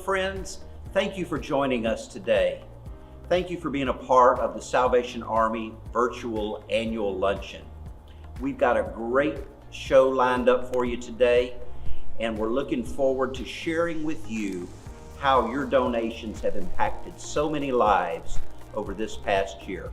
friends, thank you for joining us today. Thank you for being a part of the Salvation Army virtual annual luncheon. We've got a great show lined up for you today, and we're looking forward to sharing with you how your donations have impacted so many lives over this past year.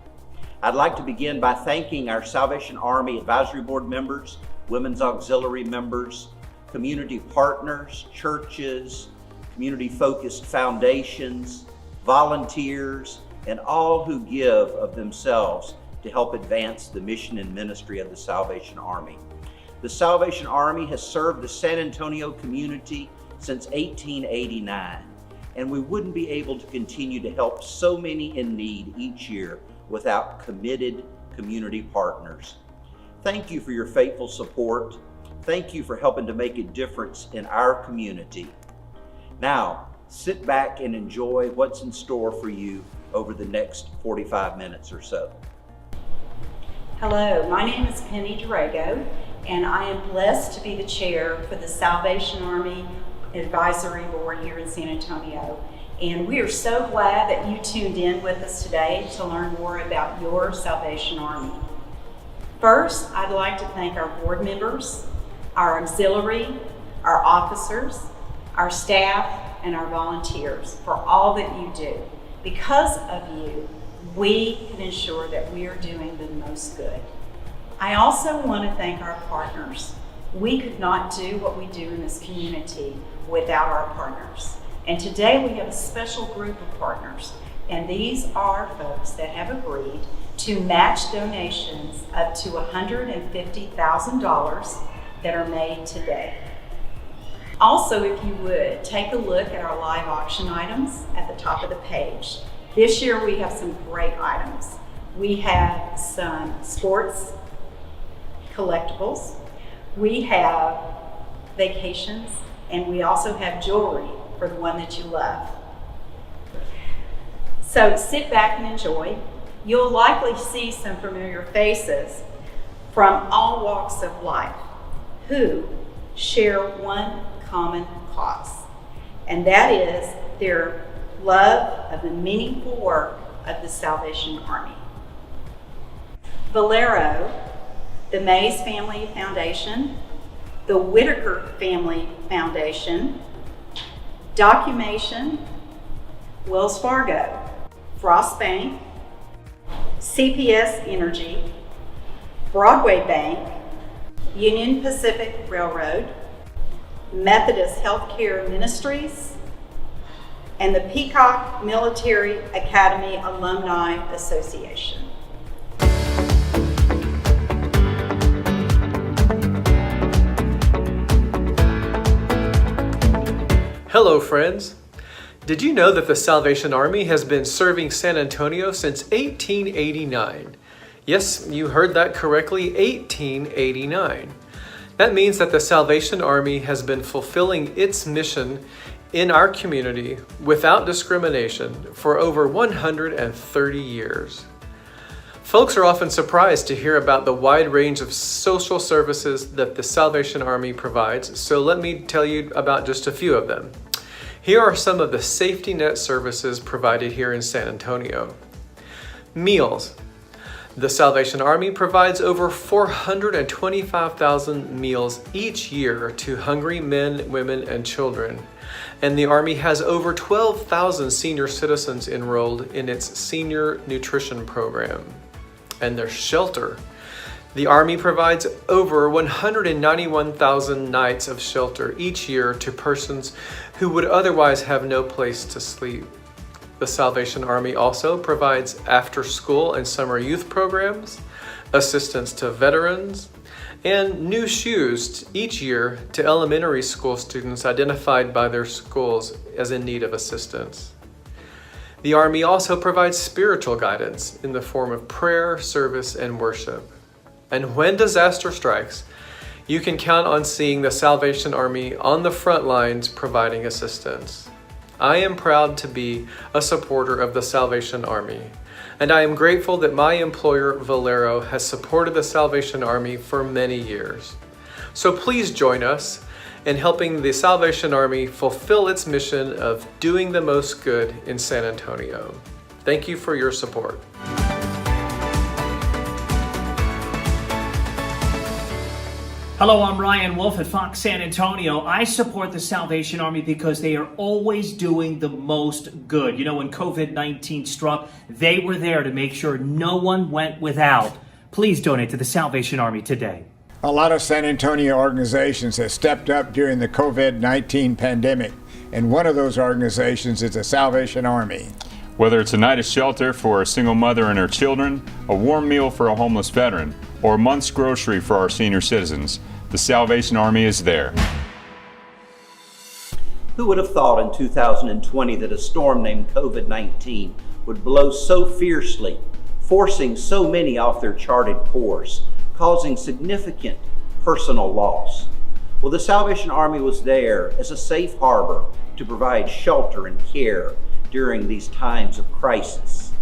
I'd like to begin by thanking our Salvation Army Advisory Board members, Women's Auxiliary members, community partners, churches, community-focused foundations, volunteers, and all who give of themselves to help advance the mission and ministry of the Salvation Army. The Salvation Army has served the San Antonio community since 1889, and we wouldn't be able to continue to help so many in need each year without committed community partners. Thank you for your faithful support. Thank you for helping to make a difference in our community. Now, sit back and enjoy what's in store for you over the next 45 minutes or so. Hello, my name is Penny Durago, and I am blessed to be the chair for the Salvation Army Advisory Board here in San Antonio. And we are so glad that you tuned in with us today to learn more about your Salvation Army. First, I'd like to thank our board members, our auxiliary, our officers, our staff, and our volunteers for all that you do. Because of you, we can ensure that we are doing the most good. I also want to thank our partners. We could not do what we do in this community without our partners. And today we have a special group of partners, and these are folks that have agreed to match donations up to $150,000 that are made today. Also, if you would, take a look at our live auction items at the top of the page. This year we have some great items. We have some sports collectibles, we have vacations, and we also have jewelry for the one that you love. So sit back and enjoy. You'll likely see some familiar faces from all walks of life who share one common cause, and that is their love of the meaningful work of the Salvation Army. Valero, the Mays Family Foundation, the Whitaker Family Foundation, Documation, Wells Fargo, Frost Bank, CPS Energy, Broadway Bank, Union Pacific Railroad, Methodist Healthcare Ministries, and the Peacock Military Academy Alumni Association. Hello friends! Did you know that the Salvation Army has been serving San Antonio since 1889? Yes, you heard that correctly, 1889. That means that the Salvation Army has been fulfilling its mission in our community without discrimination for over 130 years. Folks are often surprised to hear about the wide range of social services that the Salvation Army provides, so let me tell you about just a few of them. Here are some of the safety net services provided here in San Antonio. Meals. The Salvation Army provides over 425,000 meals each year to hungry men, women, and children. And the Army has over 12,000 senior citizens enrolled in its senior nutrition program. And their shelter. The Army provides over 191,000 nights of shelter each year to persons who would otherwise have no place to sleep. The Salvation Army also provides after-school and summer youth programs, assistance to veterans, and new shoes each year to elementary school students identified by their schools as in need of assistance. The Army also provides spiritual guidance in the form of prayer, service, and worship. And when disaster strikes, you can count on seeing the Salvation Army on the front lines providing assistance. I am proud to be a supporter of the Salvation Army, and I am grateful that my employer, Valero, has supported the Salvation Army for many years. So please join us and helping the Salvation Army fulfill its mission of doing the most good in San Antonio. Thank you for your support. Hello, I'm Ryan Wolf at Fox San Antonio. I support the Salvation Army because they are always doing the most good. You know, when COVID-19 struck, they were there to make sure no one went without. Please donate to the Salvation Army today. A lot of San Antonio organizations have stepped up during the COVID-19 pandemic, and one of those organizations is the Salvation Army. Whether it's a night of shelter for a single mother and her children, a warm meal for a homeless veteran, or a month's grocery for our senior citizens, the Salvation Army is there. Who would have thought in 2020 that a storm named COVID-19 would blow so fiercely, forcing so many off their charted course, causing significant personal loss? Well, the Salvation Army was there as a safe harbor to provide shelter and care during these times of crisis.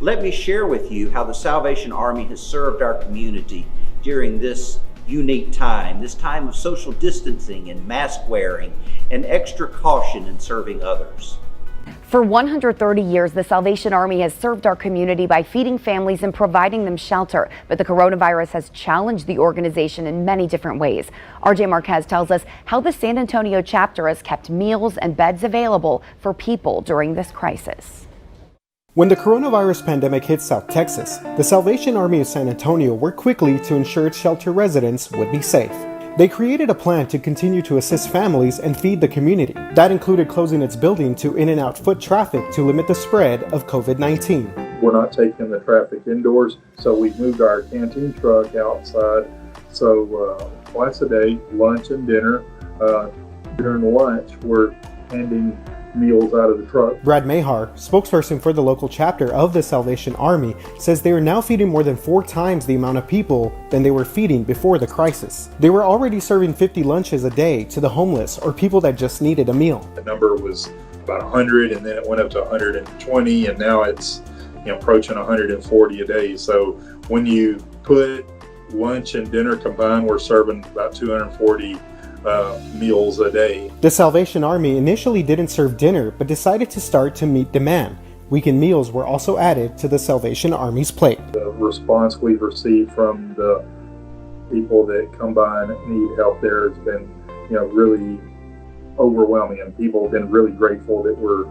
Let me share with you how the Salvation Army has served our community during this unique time, this time of social distancing and mask wearing and extra caution in serving others. For 130 years, the Salvation Army has served our community by feeding families and providing them shelter. But the coronavirus has challenged the organization in many different ways. RJ Marquez tells us how the San Antonio chapter has kept meals and beds available for people during this crisis. When the coronavirus pandemic hit South Texas, the Salvation Army of San Antonio worked quickly to ensure its shelter residents would be safe. They created a plan to continue to assist families and feed the community. That included closing its building to in and out foot traffic to limit the spread of COVID-19. We're not taking the traffic indoors, so we've moved our canteen truck outside. So twice a day, lunch and dinner. During lunch, we're handing meals out of the truck. Brad Mahar, spokesperson for the local chapter of the Salvation Army, says they are now feeding more than 4 times the amount of people than they were feeding before the crisis. They were already serving 50 lunches a day to the homeless or people that just needed a meal. The number was about 100, and then it went up to 120, and now it's approaching 140 a day. So when you put lunch and dinner combined, we're serving about 240 meals a day. The Salvation Army initially didn't serve dinner, but decided to start to meet demand. Weekend meals were also added to the Salvation Army's plate. The response we've received from the people that come by and need help there has been, really overwhelming, and people have been really grateful that we're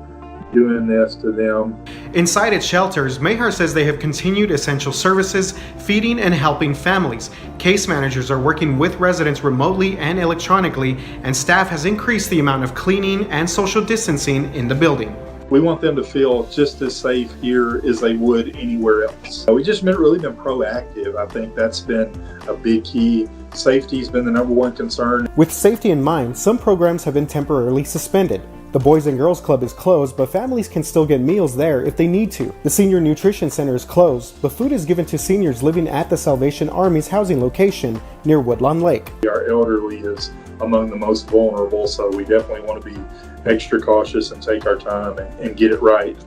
doing this to them. Inside its shelters, Mahar says they have continued essential services, feeding and helping families. Case managers are working with residents remotely and electronically, and staff has increased the amount of cleaning and social distancing in the building. We want them to feel just as safe here as they would anywhere else. We just really been proactive. I think that's been a big key. Safety's been the number one concern. With safety in mind, some programs have been temporarily suspended. The Boys and Girls Club is closed, but families can still get meals there if they need to. The Senior Nutrition Center is closed, but food is given to seniors living at the Salvation Army's housing location near Woodlawn Lake. Our elderly is among the most vulnerable, so we definitely want to be extra cautious and take our time and get it right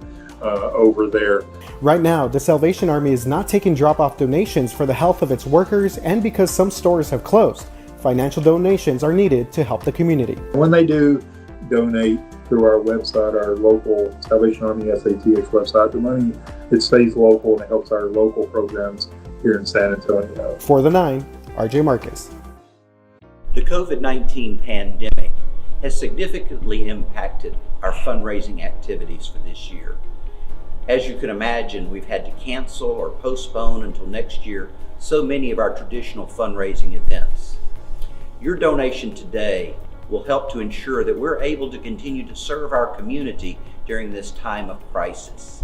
over there. Right now, the Salvation Army is not taking drop-off donations for the health of its workers, and because some stores have closed, financial donations are needed to help the community. When they do donate through our website, our local Salvation Army SATX website, the money, it stays local and it helps our local programs here in San Antonio. For the 9, RJ Marquez. The COVID-19 pandemic has significantly impacted our fundraising activities for this year. As you can imagine, we've had to cancel or postpone until next year so many of our traditional fundraising events. Your donation today will help to ensure that we're able to continue to serve our community during this time of crisis.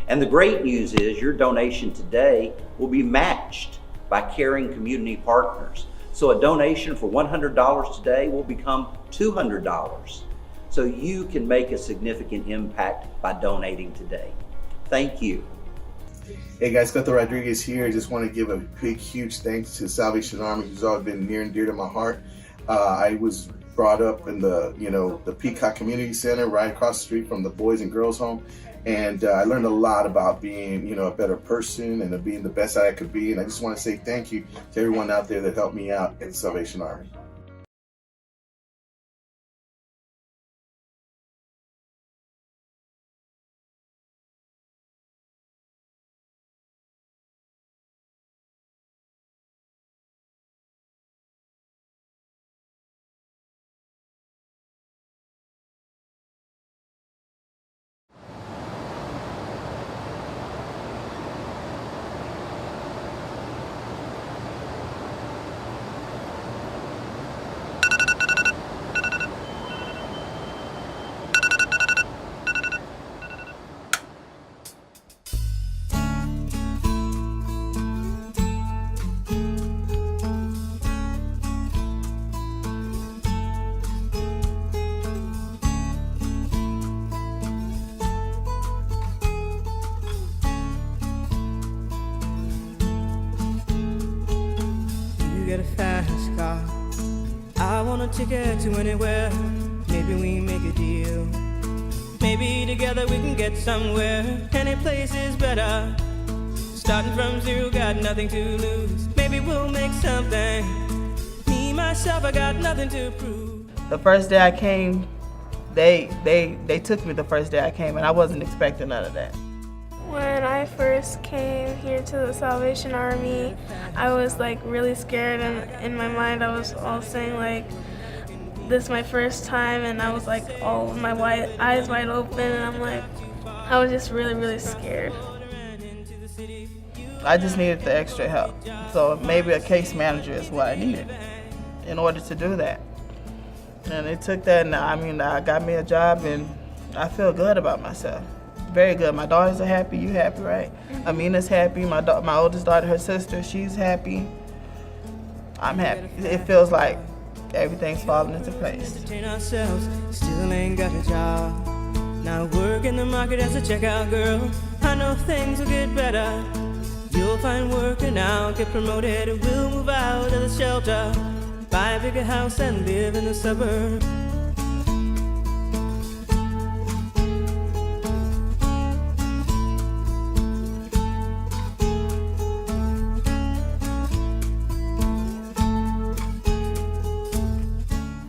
And the great news is your donation today will be matched by caring community partners. So a donation for $100 today will become $200. So you can make a significant impact by donating today. Thank you. Hey guys, Beto Rodriguez here. I just want to give a big, huge thanks to Salvation Army, who's always been near and dear to my heart. I was brought up in the Peacock Community Center right across the street from the Boys and Girls Home, and I learned a lot about being a better person and being the best I could be. And I just want to say thank you to everyone out there that helped me out in the Salvation Army. on a ticket to anywhere. Maybe we make a deal. Maybe together we can get somewhere. Any place is better. Starting from zero, got nothing to lose. Maybe we'll make something. Me, myself, I got nothing to prove. The first day I came, they took me the first day I came, and I wasn't expecting none of that. When I first came here to the Salvation Army, I was like really scared, and in my mind I was all saying like, this is my first time, and I was like all with my eyes wide open, and I'm like, I was just really, really scared. I just needed the extra help. So maybe a case manager is what I needed in order to do that. And they took that, and I got me a job, and I feel good about myself. Very good. My daughters are happy. You happy, right? Amina's happy. My oldest daughter, her sister, she's happy. I'm happy. It feels like everything's falling into place. Still ain't got a job. Now work in the market as a checkout girl. I know things will get better. You'll find work and I'll get promoted, and we'll move out of the shelter, buy a bigger house and live in the suburbs.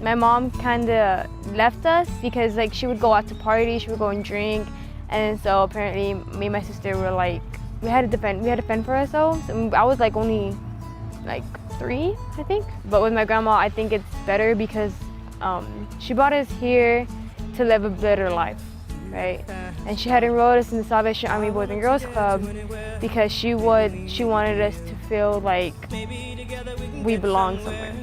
My mom kind of left us because like she would go out to party, she would go and drink, and so apparently me and my sister were like, we had to fend for ourselves. And I was like only like 3, I think. But with my grandma, I think it's better because she brought us here to live a better life, right? And she had enrolled us in the Salvation Army Boys and Girls Club because she wanted us to feel like we belong somewhere.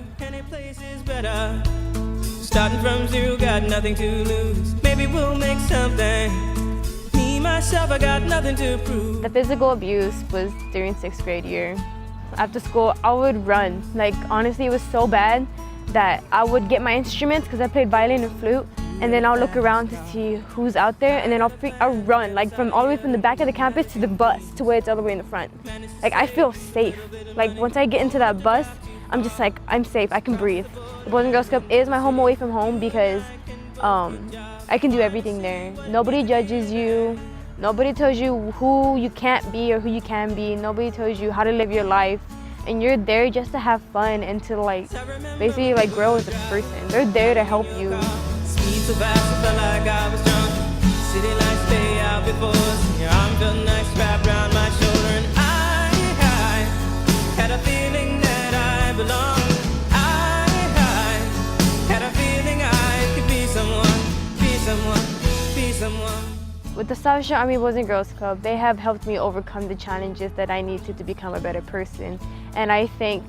Starting from zero, got nothing to lose. Maybe we'll make something. Me, myself, I got nothing to prove. The physical abuse was during 6th grade year. After school, I would run. Like, honestly, it was so bad that I would get my instruments, because I played violin and flute, and then I'll look around to see who's out there, and then I'll run, like from all the way from the back of the campus to the bus, to where it's all the way in the front. Like, I feel safe. Like, once I get into that bus, I'm just like, I'm safe, I can breathe. The Boys and Girls Club is my home away from home because I can do everything there. Nobody judges you. Nobody tells you who you can't be or who you can be. Nobody tells you how to live your life. And you're there just to have fun and to like, basically like grow as a person. They're there to help you. Speed so fast, I felt like I was drunk. City lights stay out before us. Your arm felt nice wrapped around my shoulder, and I had a feeling that I belonged. I had a feeling I could be someone, be someone, be someone. With the Salvation Army Boys and Girls Club, they have helped me overcome the challenges that I needed to become a better person. And I thank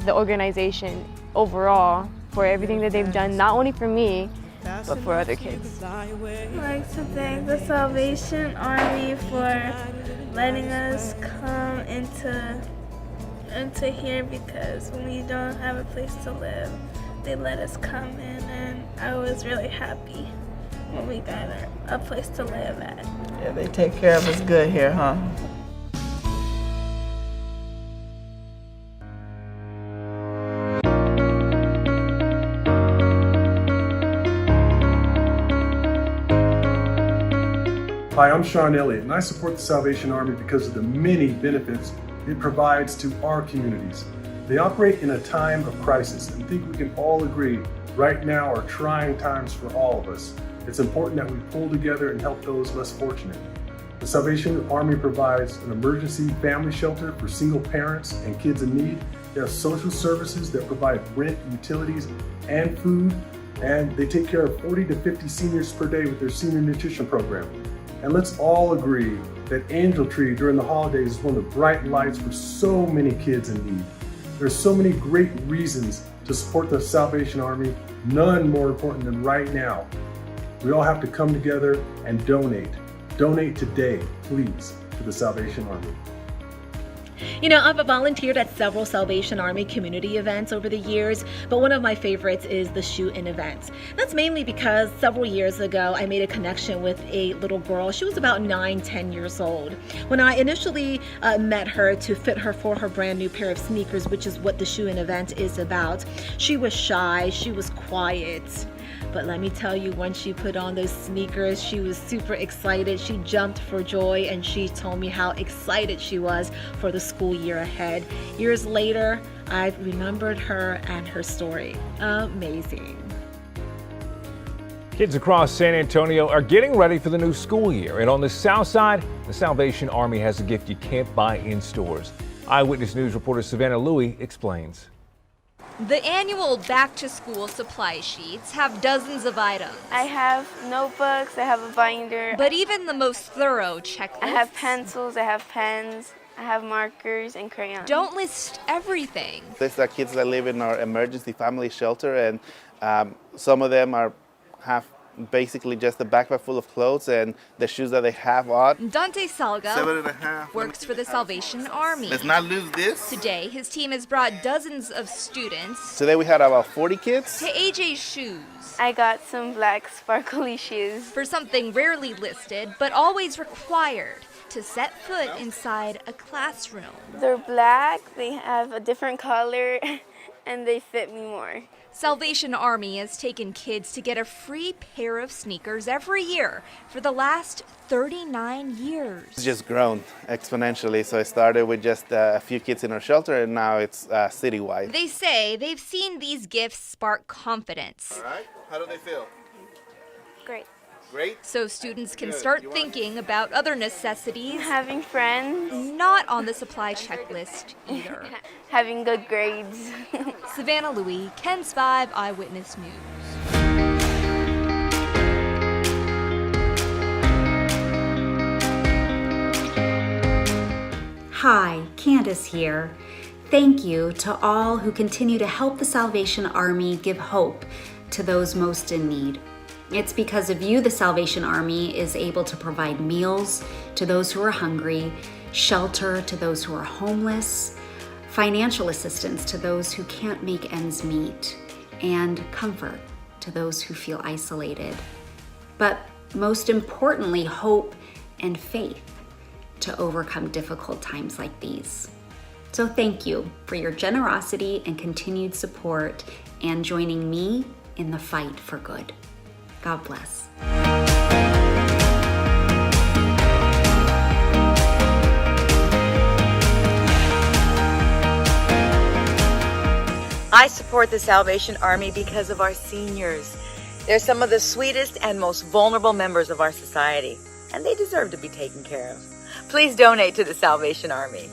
the organization overall for everything that they've done, not only for me, but for other kids. I'd like to thank the Salvation Army for letting us come into here, because when we don't have a place to live, they let us come in, and I was really happy when we got a place to live at. Yeah, they take care of us good here, huh? Hi, I'm Sean Elliott, and I support the Salvation Army because of the many benefits it provides to our communities. They operate in a time of crisis, and I think we can all agree right now are trying times for all of us. It's important that we pull together and help those less fortunate. The Salvation Army provides an emergency family shelter for single parents and kids in need. They have social services that provide rent, utilities, and food, and they take care of 40 to 50 seniors per day with their senior nutrition program. And let's all agree that Angel Tree during the holidays is one of the bright lights for so many kids in need. There's so many great reasons to support the Salvation Army, none more important than right now. We all have to come together and donate. Donate today, please, to the Salvation Army. You know, I've volunteered at several Salvation Army community events over the years, but one of my favorites is the shoot-in events. That's mainly because several years ago, I made a connection with a little girl. She was about 9-10 years old. When I initially met her to fit her for her brand new pair of sneakers, which is what the shoe-in event is about, she was shy, she was quiet. But let me tell you, when she put on those sneakers, she was super excited. She jumped for joy, and she told me how excited she was for the school year ahead. Years later, I've remembered her and her story. Amazing. Kids across San Antonio are getting ready for the new school year. And on the south side, the Salvation Army has a gift you can't buy in stores. Eyewitness News reporter Savannah Louie explains. The annual back-to-school supply sheets have dozens of items. I have notebooks, I have a binder. But even the most thorough checklists. I have pencils, I have pens, I have markers and crayons. Don't list everything. These are kids that live in our emergency family shelter, and some of them have basically just a backpack full of clothes and the shoes that they have on. Dante Salga 7.5. works for the Salvation Army. Let's not lose this. Today, his team has brought dozens of students Today we had about 40 kids. to AJ's shoes. I got some black sparkly shoes. For something rarely listed, but always required to set foot inside a classroom. They're black, they have a different color, and they fit me more. Salvation Army has taken kids to get a free pair of sneakers every year for the last 39 years. It's just grown exponentially. So it started with just a few kids in our shelter, and now it's citywide. They say they've seen these gifts spark confidence. All right, how do they feel? Great. Great. So students can start thinking about other necessities. Having friends. Not on the supply checklist either. Having good grades. Savannah Louie, KENS 5 Eyewitness News. Hi, Candace here. Thank you to all who continue to help the Salvation Army give hope to those most in need. It's because of you the Salvation Army is able to provide meals to those who are hungry, shelter to those who are homeless, financial assistance to those who can't make ends meet, and comfort to those who feel isolated. But most importantly, hope and faith to overcome difficult times like these. So thank you for your generosity and continued support and joining me in the fight for good. God bless. I support the Salvation Army because of our seniors. They're some of the sweetest and most vulnerable members of our society, and they deserve to be taken care of. Please donate to the Salvation Army.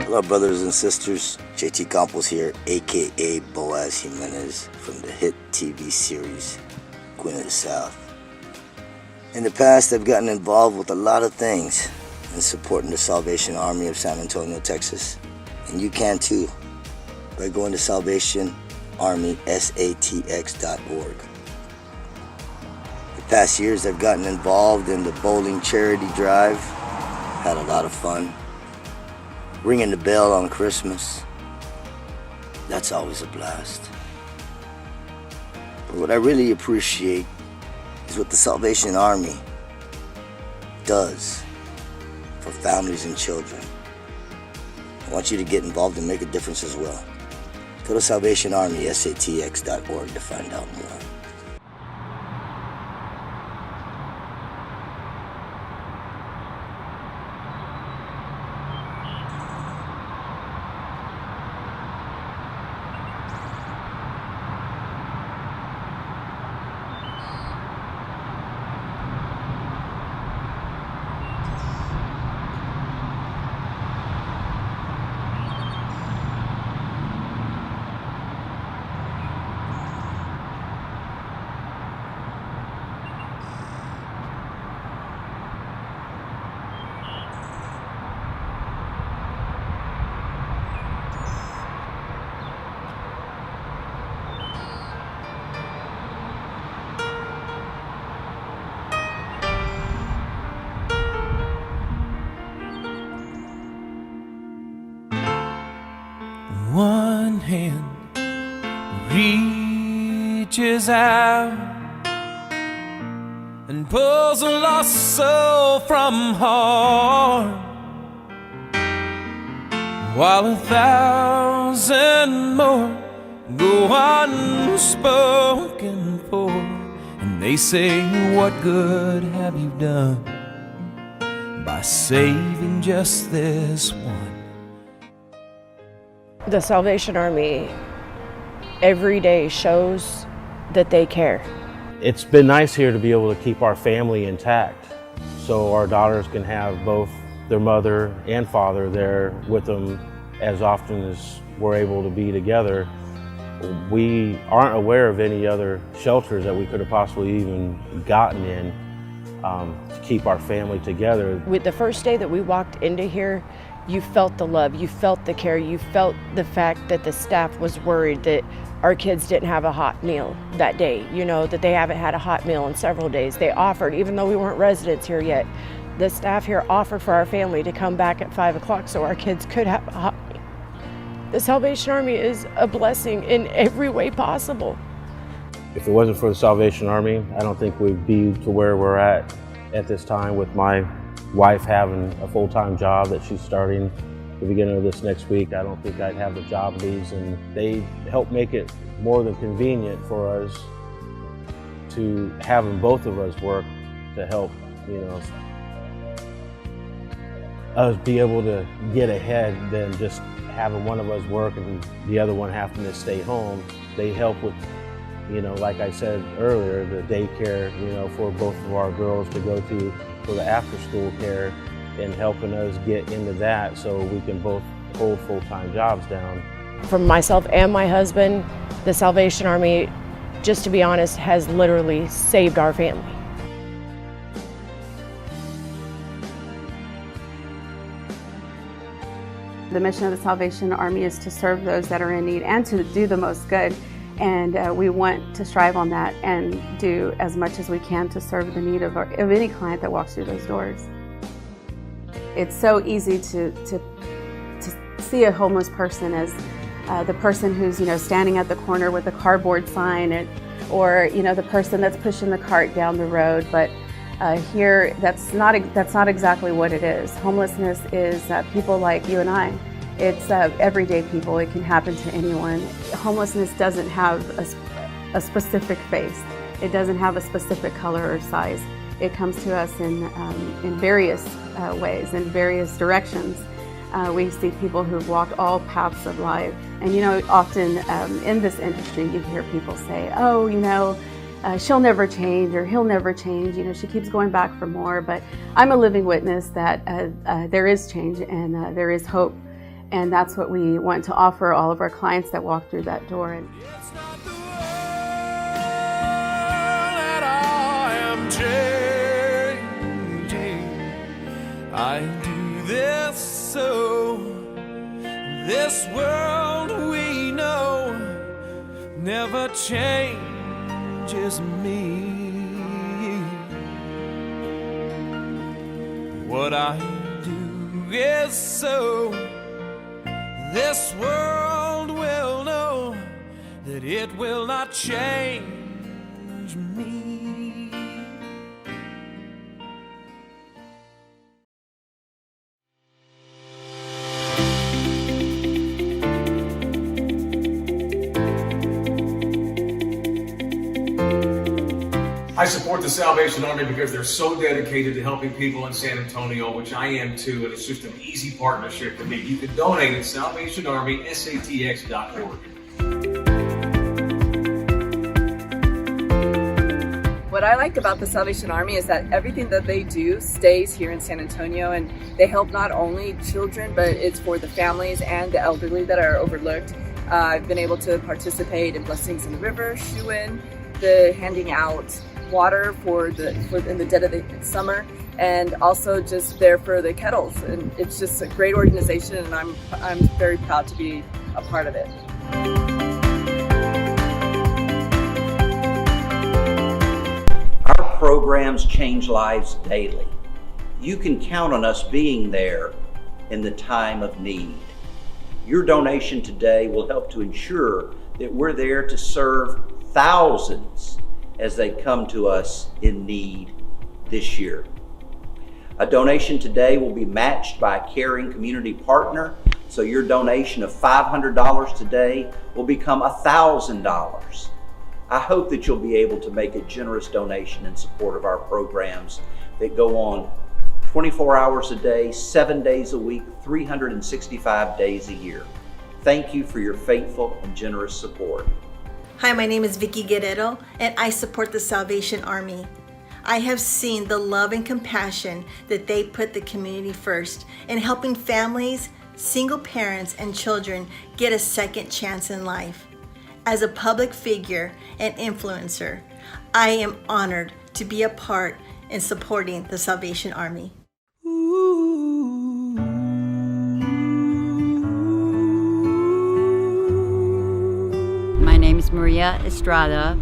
Hello, brothers and sisters. JT Campos here, aka Boaz Jimenez, from the hit TV series Queen of the South. In the past, I've gotten involved with a lot of things in supporting the Salvation Army of San Antonio, Texas. And you can too, by going to salvationarmysatx.org. The past years, I've gotten involved in the bowling charity drive, had a lot of fun. Ringing the bell on Christmas, that's always a blast. But what I really appreciate is what the Salvation Army does for families and children. I want you to get involved and make a difference as well. Go to salvationarmysatx.org to find out more. hand reaches out and pulls a lost soul from harm, while 1,000 more go unspoken for. And they say, what good have you done by saving just this one? The Salvation Army every day shows that they care. It's been nice here to be able to keep our family intact, so our daughters can have both their mother and father there with them as often as we're able to be together. We aren't aware of any other shelters that we could have possibly even gotten in to keep our family together. With the first day that we walked into here, you felt the love, you felt the care, you felt the fact that the staff was worried that our kids didn't have a hot meal that day, you know, that they haven't had a hot meal in several days. They offered, even though we weren't residents here yet, the staff here offered for our family to come back at 5 o'clock so our kids could have a hot meal. The Salvation Army is a blessing in every way possible. If it wasn't for the Salvation Army, I don't think we'd be to where we're at this time, with my wife having a full-time job that she's starting the beginning of this next week. I don't think I'd have the job leads, and they help make it more than convenient for us to having both of us work to help, you know, us be able to get ahead than just having one of us work and the other one having to stay home. They help with, you know, like I said earlier, the daycare, you know, for both of our girls to go to for the after-school care, and helping us get into that so we can both hold full-time jobs down. For myself and my husband, the Salvation Army, just to be honest, has literally saved our family. The mission of the Salvation Army is to serve those that are in need and to do the most good. And we want to strive on that and do as much as we can to serve the need of any client that walks through those doors. It's so easy to see a homeless person as the person who's, you know, standing at the corner with a cardboard sign, or you know, the person that's pushing the cart down the road. But here, that's not exactly what it is. Homelessness is people like you and I. It's everyday people. It can happen to anyone. Homelessness doesn't have a specific face. It doesn't have a specific color or size. It comes to us in various ways, in various directions. We see people who've walked all paths of life. And you know, often in this industry, you hear people say, oh, you know, she'll never change, or he'll never change. You know, she keeps going back for more. But I'm a living witness that there is change and there is hope. And that's what we want to offer all of our clients that walk through that door. I do this so this world we know never changes me. What I do is so this world will know that it will not change me. I support the Salvation Army because they're so dedicated to helping people in San Antonio, which I am too, and it's just an easy partnership to me. You can donate at salvationarmysatx.org. What I like about the Salvation Army is that everything that they do stays here in San Antonio, and they help not only children, but it's for the families and the elderly that are overlooked. I've been able to participate in Blessings in the River, Shoe-In, the handing out water in the dead of the summer, and also just there for the kettles. And it's just a great organization, and I'm very proud to be a part of it. Our programs change lives daily. You can count on us being there in the time of need. Your donation today will help to ensure that we're there to serve thousands as they come to us in need this year. A donation today will be matched by a caring community partner, so your donation of $500 today will become $1,000. I hope that you'll be able to make a generous donation in support of our programs that go on 24 hours a day, 7 days a week, 365 days a year. Thank you for your faithful and generous support. Hi, my name is Vicky Guerrero, and I support the Salvation Army. I have seen the love and compassion that they put the community first in helping families, single parents, and children get a second chance in life. As a public figure and influencer, I am honored to be a part in supporting the Salvation Army. My name is Maria Estrada.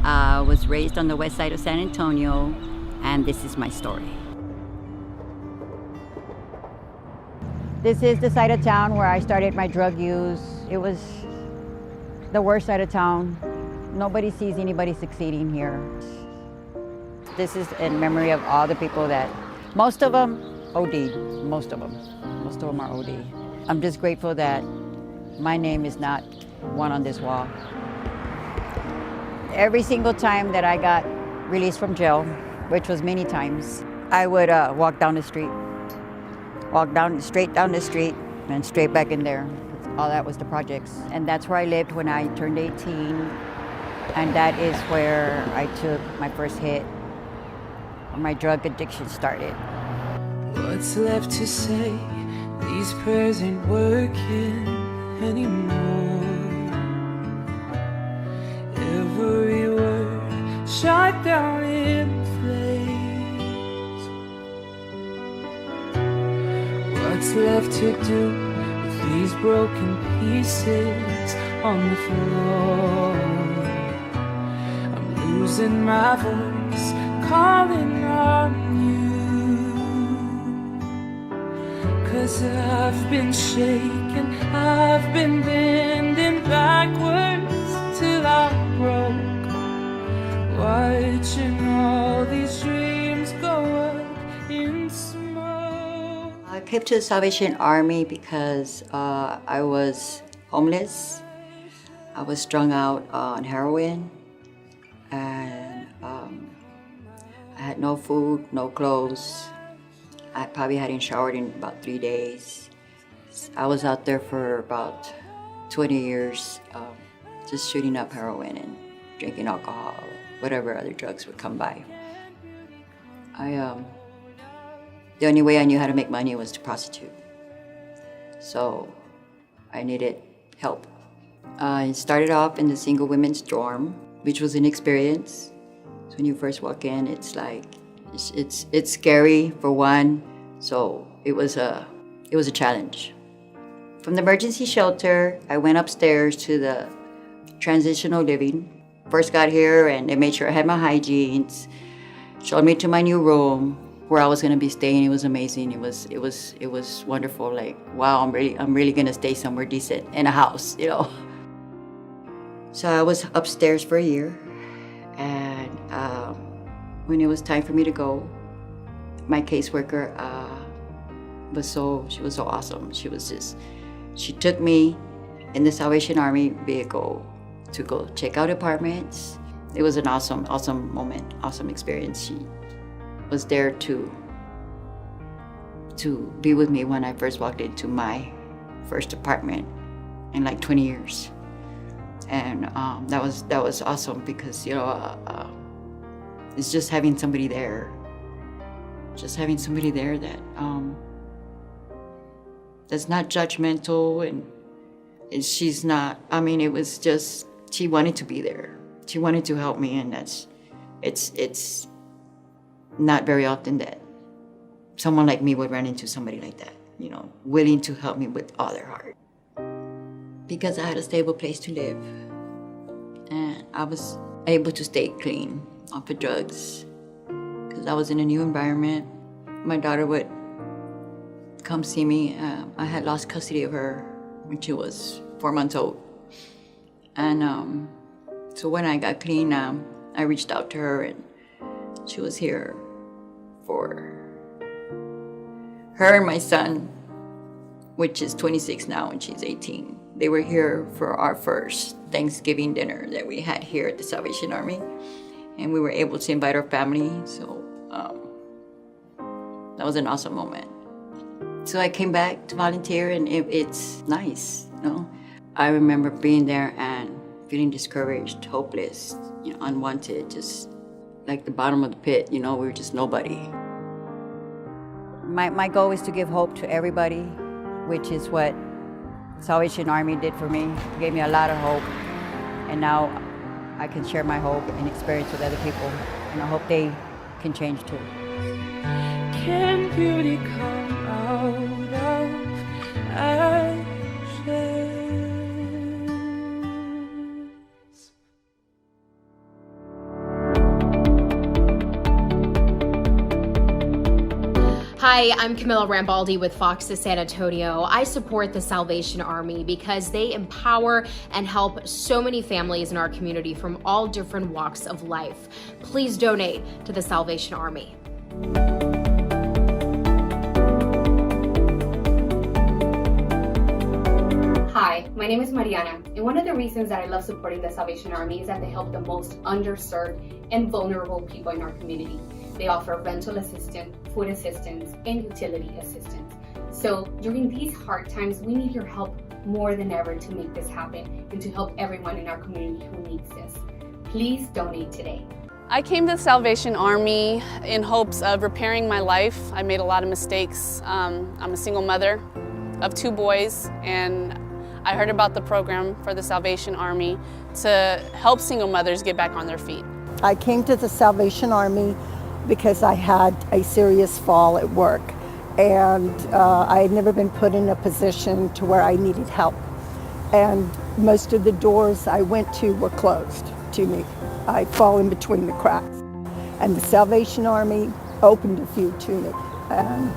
I was raised on the west side of San Antonio, and this is my story. This is the side of town where I started my drug use. It was the worst side of town. Nobody sees anybody succeeding here. This is in memory of all the people that, most of them OD'd, most of them are OD. I'm just grateful that my name is not one on this wall. Every single time that I got released from jail, which was many times, I would walk down the street. Straight down the street and straight back in there. All that was the projects. And that's where I lived when I turned 18. And that is where I took my first hit. My drug addiction started. What's left to say? These prayers ain't working anymore. Every word shot down in flames. What's left to do with these broken pieces on the floor? I'm losing my voice, calling on you. 'Cause I've been shaking, I've been bending backwards till I'm broke. Watching all these dreams go up in smoke. I came to the Salvation Army because I was homeless. I was strung out on heroin, and I had no food, no clothes. I probably hadn't showered in about 3 days. I was out there for about 20 years, just shooting up heroin and drinking alcohol, whatever other drugs would come by. The only way I knew how to make money was to prostitute. So I needed help. I started off in the single women's dorm, which was an experience. So when you first walk in, it's like, it's scary for one. So it was a challenge. From the emergency shelter, I went upstairs to the transitional living. First got here and they made sure I had my hygienes, showed me to my new room where I was gonna be staying. It was amazing. It was wonderful. Like, wow, I'm really gonna stay somewhere decent in a house, you know. So I was upstairs for a year, and when it was time for me to go, my caseworker she was so awesome. She took me in the Salvation Army vehicle to go check out apartments. It was an awesome moment, awesome experience. She was there to be with me when I first walked into my first apartment in like 20 years. And that was awesome because, you know, it's just having somebody there that that's not judgmental, and she's not, I mean, it was just, she wanted to be there. She wanted to help me, and it's not very often that someone like me would run into somebody like that, you know, willing to help me with all their heart. Because I had a stable place to live, and I was able to stay clean off of drugs, because I was in a new environment. My daughter would come see me. I had lost custody of her when she was 4 months old. And so when I got clean, I reached out to her, and she was here for her and my son, which is 26 now and she's 18. They were here for our first Thanksgiving dinner that we had here at the Salvation Army. And we were able to invite our family, so that was an awesome moment. So I came back to volunteer, and it's nice, you know. I remember being there and feeling discouraged, hopeless, you know, unwanted, just like the bottom of the pit, you know, we were just nobody. My goal is to give hope to everybody, which is what Salvation Army did for me. It gave me a lot of hope, and now I can share my hope and experience with other people, and I hope they can change too. Can beauty come out of ashes? Hi, I'm Camilla Rambaldi with Fox to San Antonio. I support the Salvation Army because they empower and help so many families in our community from all different walks of life. Please donate to the Salvation Army. Hi, my name is Mariana, and one of the reasons that I love supporting the Salvation Army is that they help the most underserved and vulnerable people in our community. They offer rental assistance, food assistance, and utility assistance. So during these hard times, we need your help more than ever to make this happen and to help everyone in our community who needs this. Please donate today. I came to the Salvation Army in hopes of repairing my life. I made a lot of mistakes. I'm a single mother of 2 boys, and I heard about the program for the Salvation Army to help single mothers get back on their feet. I came to the Salvation Army because I had a serious fall at work, and I had never been put in a position to where I needed help. And most of the doors I went to were closed to me. I'd fall in between the cracks. And the Salvation Army opened a few to me, and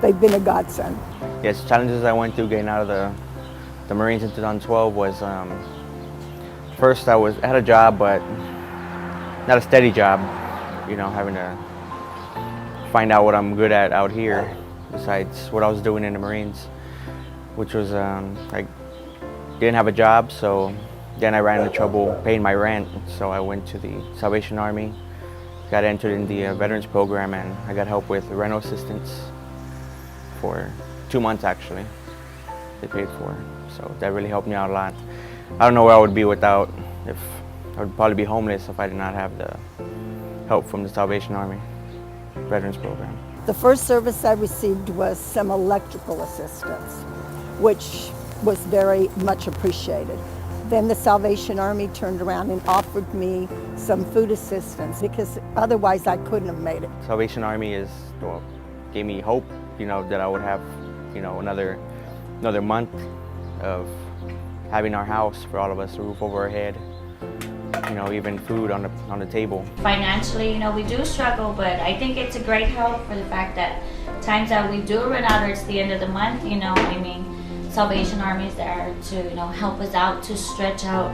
they've been a godsend. Yes, challenges I went through getting out of the Marines in 2012 was, first I had a job, but not a steady job. You know, having to find out what I'm good at out here besides what I was doing in the Marines, which was I didn't have a job, so then I ran into trouble paying my rent. So I went to the Salvation Army, got entered in the veterans program, and I got help with rental assistance for 2 months actually. They paid for, so that really helped me out a lot. I don't know where I would be I would probably be homeless if I did not have the help from the Salvation Army Veterans Program. The first service I received was some electrical assistance, which was very much appreciated. Then the Salvation Army turned around and offered me some food assistance because otherwise I couldn't have made it. Salvation Army gave me hope, you know, that I would have, you know, another month of having our house for all of us, a roof over our head, you know, even food on the table. Financially, you know, we do struggle, but I think it's a great help for the fact that times that we do run out or it's the end of the month, you know, I mean, Salvation Army is there to, you know, help us out, to stretch out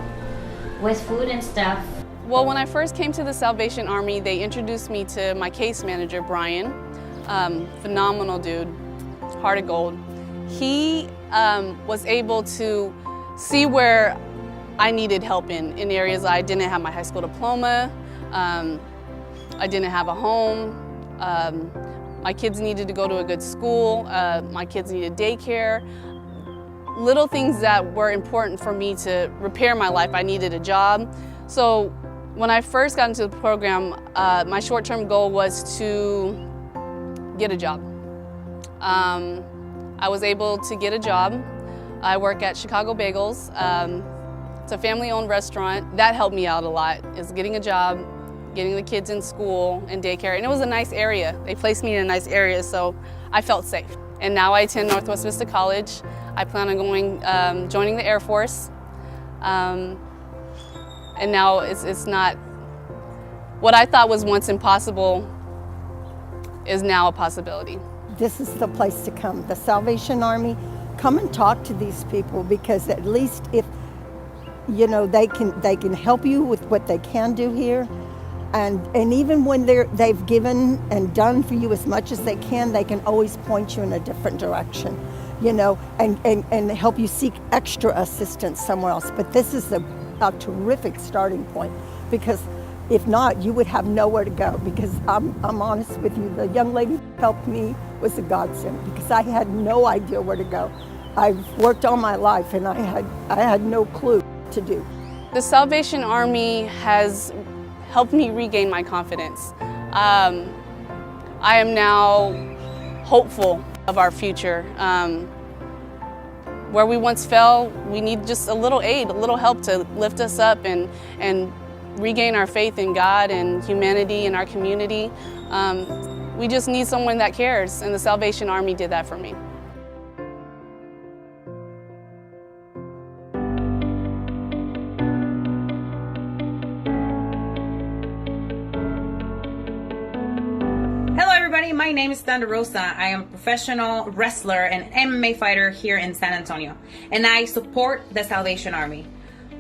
with food and stuff. Well, when I first came to the Salvation Army, they introduced me to my case manager, Brian. Phenomenal dude, heart of gold. He was able to see where I needed help in areas I didn't have my high school diploma, I didn't have a home, my kids needed to go to a good school, my kids needed daycare. Little things that were important for me to repair my life. I needed a job. So when I first got into the program, my short-term goal was to get a job. I was able to get a job. I work at Chicago Bagels. It's a family-owned restaurant. That helped me out a lot, is getting a job, getting the kids in school and daycare. And it was a nice area. They placed me in a nice area, so I felt safe. And now I attend Northwest Vista College. I plan on joining the Air Force. And now it's not, what I thought was once impossible is now a possibility. This is the place to come. The Salvation Army come and talk to these people, because at least if, you know, they can help you with what they can do here. And even when they've given and done for you as much as they can always point you in a different direction, you know, and help you seek extra assistance somewhere else. But this is a terrific starting point, because if not, you would have nowhere to go. Because I'm honest with you, the young lady who helped me was a godsend, because I had no idea where to go. I've worked all my life and I had no clue what to do. The Salvation Army has helped me regain my confidence. I am now hopeful of our future. Where we once fell, we need just a little aid, a little help to lift us up and regain our faith in God and humanity and our community. We just need someone that cares, and the Salvation Army did that for me. Hello everybody, my name is Thunder Rosa. I am a professional wrestler and MMA fighter here in San Antonio, and I support the Salvation Army.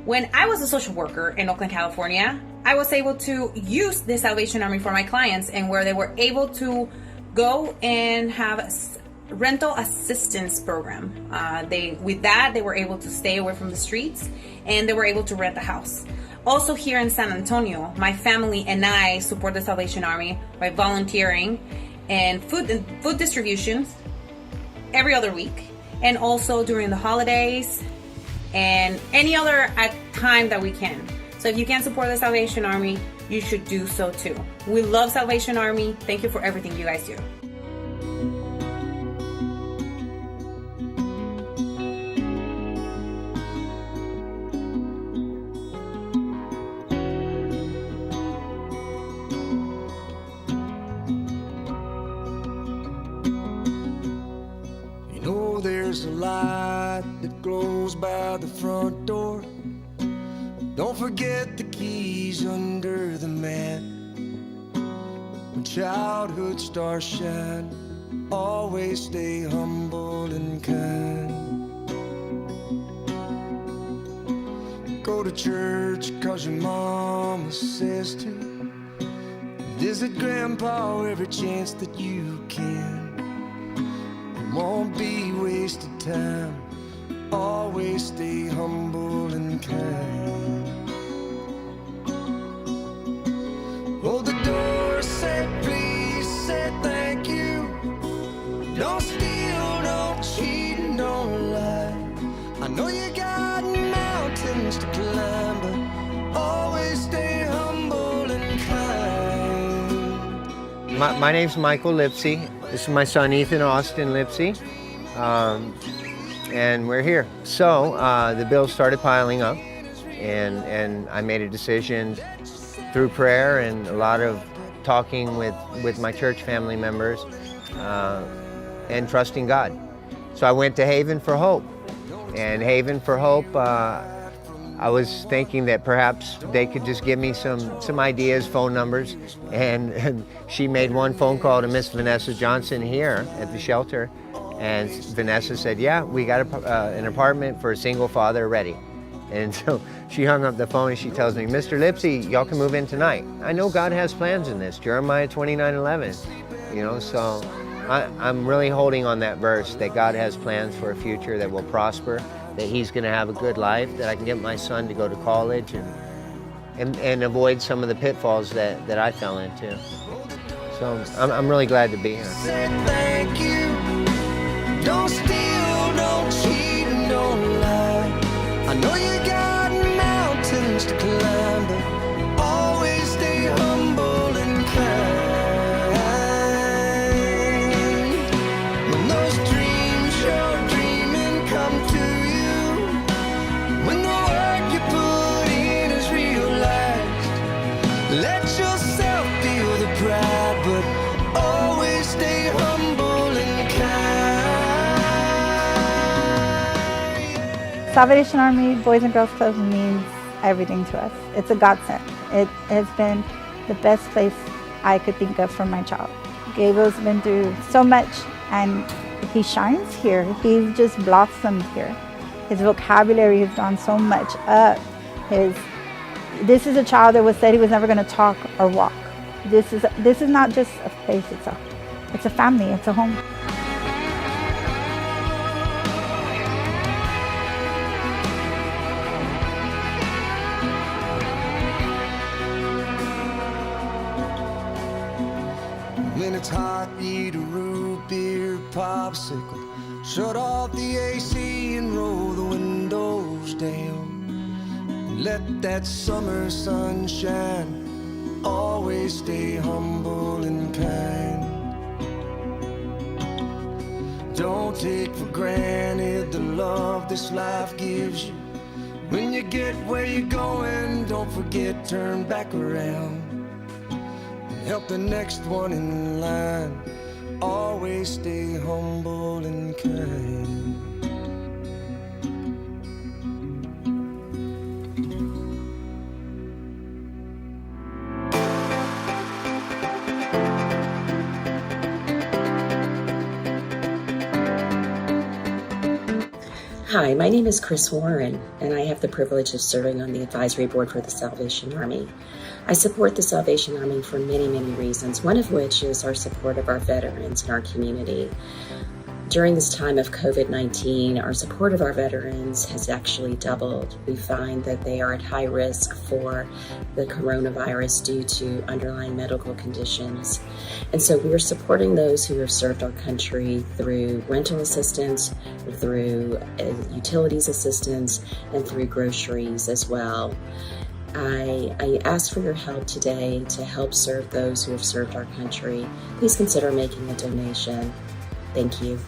When I was a social worker in Oakland, California, I was able to use the Salvation Army for my clients, and where they were able to go and have a rental assistance program. With that, they were able to stay away from the streets, and they were able to rent a house. Also here in San Antonio, my family and I support the Salvation Army by volunteering and food distributions every other week, and also during the holidays and any other time that we can. So if you can support the Salvation Army, you should do so too. We love Salvation Army. Thank you for everything you guys do. There's a light that glows by the front door. Don't forget the keys under the mat. When childhood stars shine, always stay humble and kind. Go to church 'cause your mama says to. Visit grandpa every chance that you can. Won't be wasted time, always stay humble and kind. Hold the door, say please, say thank you. Don't steal, don't cheat, and don't lie. I know you got mountains to climb, but always stay humble and kind. My name's Michael Lipsy. This is my son Ethan Austin Lipsy, and we're here. So the bills started piling up, and I made a decision through prayer and a lot of talking with my church family members and trusting God. So I went to Haven for Hope, and Haven for Hope, I was thinking that perhaps they could just give me some ideas, phone numbers, and she made one phone call to Miss Vanessa Johnson here at the shelter, and Vanessa said, yeah, we got an apartment for a single father ready. And so she hung up the phone and she tells me, Mr. Lipsy, y'all can move in tonight. I know God has plans in this, Jeremiah 29:11, you know, so I'm really holding on that verse that God has plans for a future that will prosper, that he's going to have a good life, that I can get my son to go to college and avoid some of the pitfalls that I fell into. So I'm really glad to be here. Thank you. Don't steal, don't cheat, and don't lie. I know you got mountains to climb, but always stay humble and kind. When those dreams you're dreaming come to you, when the work you put in is realized, let yourself feel the pride, but always stay humble and kind. Salvation Army Boys and Girls Club means everything to us. It's a godsend. It has been the best place I could think of for my child. Gabriel's been through so much, and he shines here. He's just blossomed here. His vocabulary has gone so much up. This is a child that was said he was never going to talk or walk. This is not just a place, it's a family, it's a home. When it's hot, eat a root beer popsicle. Shut off the AC and roll the windows down. Let that summer sun shine. Always stay humble and kind. Don't take for granted the love this life gives you. When you get where you're going, don't forget, turn back around. Help the next one in line. Always stay humble and kind. Hi, my name is Chris Warren, and I have the privilege of serving on the advisory board for the Salvation Army. I support the Salvation Army for many, many reasons, one of which is our support of our veterans in our community. During this time of COVID-19, our support of our veterans has actually doubled. We find that they are at high risk for the coronavirus due to underlying medical conditions. And so we are supporting those who have served our country through rental assistance, through utilities assistance, and through groceries as well. I ask for your help today to help serve those who have served our country. Please consider making a donation. Thank you.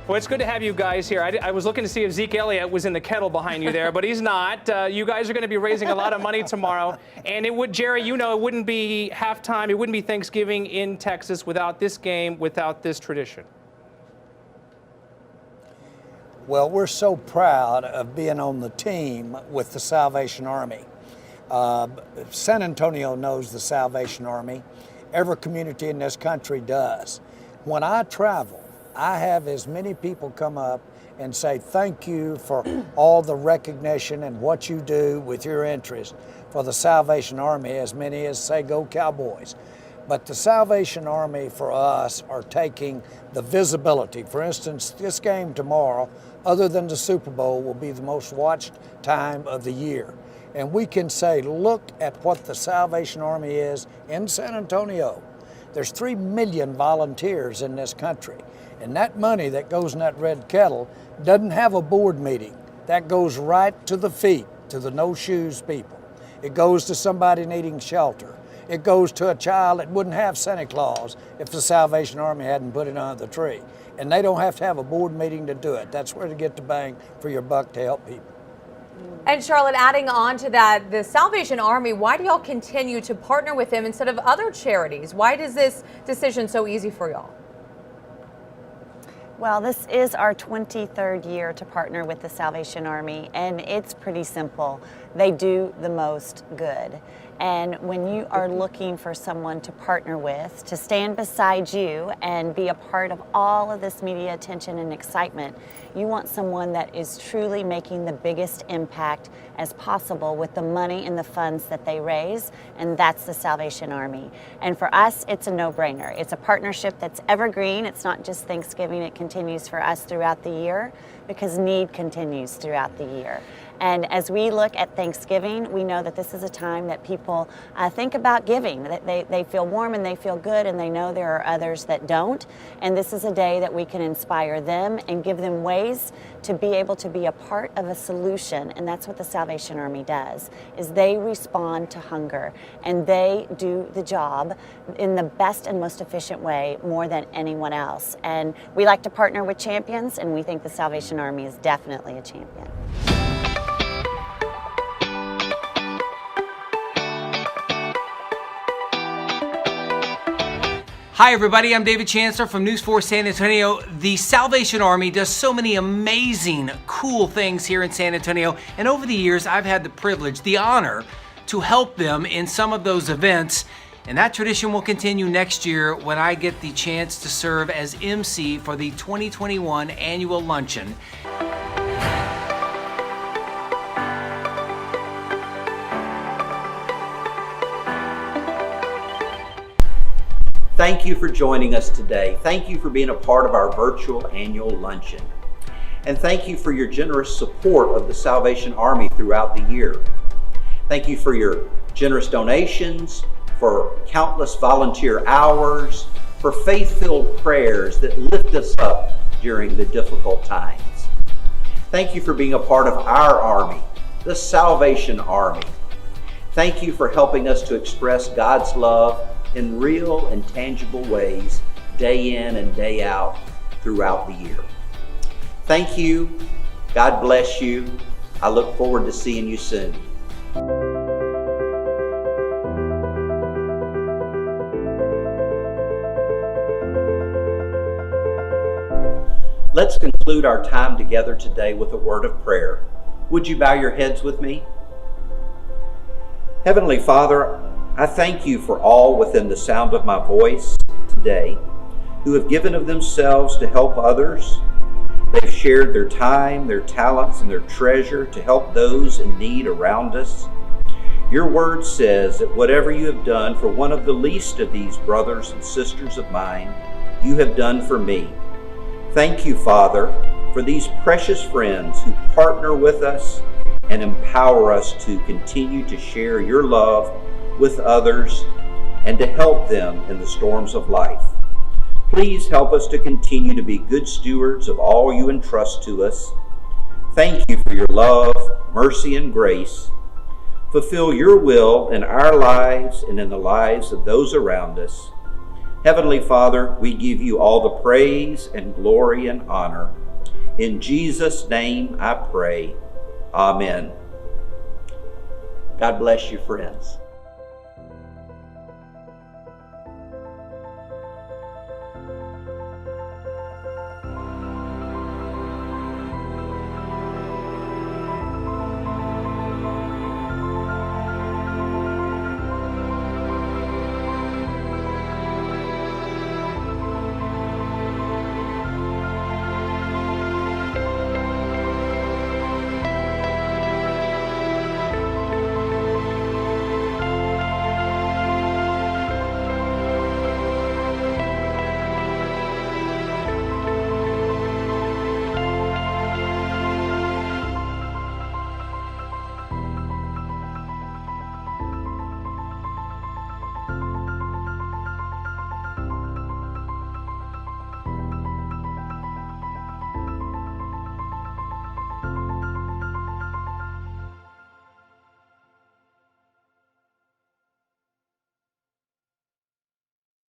Well, it's good to have you guys here. I was looking to see if Zeke Elliott was in the kettle behind you there, but he's not. You guys are going to be raising a lot of money tomorrow. And it would, Jerry, you know, it wouldn't be halftime, it wouldn't be Thanksgiving in Texas without this game, without this tradition. Well, we're so proud of being on the team with the Salvation Army. San Antonio knows the Salvation Army. Every community in this country does. When I travel, I have as many people come up and say thank you for all the recognition and what you do with your interest for the Salvation Army, as many as say go Cowboys. But the Salvation Army for us are taking the visibility. For instance, this game tomorrow, other than the Super Bowl, will be the most watched time of the year. And we can say, look at what the Salvation Army is in San Antonio. There's 3 million volunteers in this country. And that money that goes in that red kettle doesn't have a board meeting. That goes right to the feet, to the no shoes people. It goes to somebody needing shelter. It goes to a child that wouldn't have Santa Claus if the Salvation Army hadn't put it under the tree. And they don't have to have a board meeting to do it. That's where to get the bang for your buck to help people. And Charlotte, adding on to that, the Salvation Army, why do y'all continue to partner with them instead of other charities? Why is this decision so easy for y'all? Well, this is our 23rd year to partner with the Salvation Army, and it's pretty simple. They do the most good. And when you are looking for someone to partner with, to stand beside you and be a part of all of this media attention and excitement, you want someone that is truly making the biggest impact as possible with the money and the funds that they raise, and that's the Salvation Army. And for us, it's a no-brainer. It's a partnership that's evergreen. It's not just Thanksgiving, it continues for us throughout the year because need continues throughout the year. And as we look at Thanksgiving, we know that this is a time that people think about giving, that they feel warm and they feel good, and they know there are others that don't. And this is a day that we can inspire them and give them ways to be able to be a part of a solution. And that's what the Salvation Army does, is they respond to hunger, and they do the job in the best and most efficient way more than anyone else. And we like to partner with champions, and we think the Salvation Army is definitely a champion. Hi everybody, I'm David Chancellor from News 4 San Antonio. The Salvation Army does so many amazing, cool things here in San Antonio, and over the years I've had the privilege, the honor, to help them in some of those events. And that tradition will continue next year when I get the chance to serve as MC for the 2021 annual luncheon. Thank you for joining us today. Thank you for being a part of our virtual annual luncheon. And thank you for your generous support of the Salvation Army throughout the year. Thank you for your generous donations, for countless volunteer hours, for faith-filled prayers that lift us up during the difficult times. Thank you for being a part of our Army, the Salvation Army. Thank you for helping us to express God's love in real and tangible ways, day in and day out throughout the year. Thank you. God bless you. I look forward to seeing you soon. Let's conclude our time together today with a word of prayer. Would you bow your heads with me? Heavenly Father, I thank you for all within the sound of my voice today who have given of themselves to help others. They've shared their time, their talents, and their treasure to help those in need around us. Your word says that whatever you have done for one of the least of these brothers and sisters of mine, you have done for me. Thank you, Father, for these precious friends who partner with us and empower us to continue to share your love with others and to help them in the storms of life. Please help us to continue to be good stewards of all you entrust to us. Thank you for your love, mercy, and grace. Fulfill your will in our lives and in the lives of those around us. Heavenly Father, we give you all the praise and glory and honor. In Jesus' name I pray. Amen. God bless you, friends.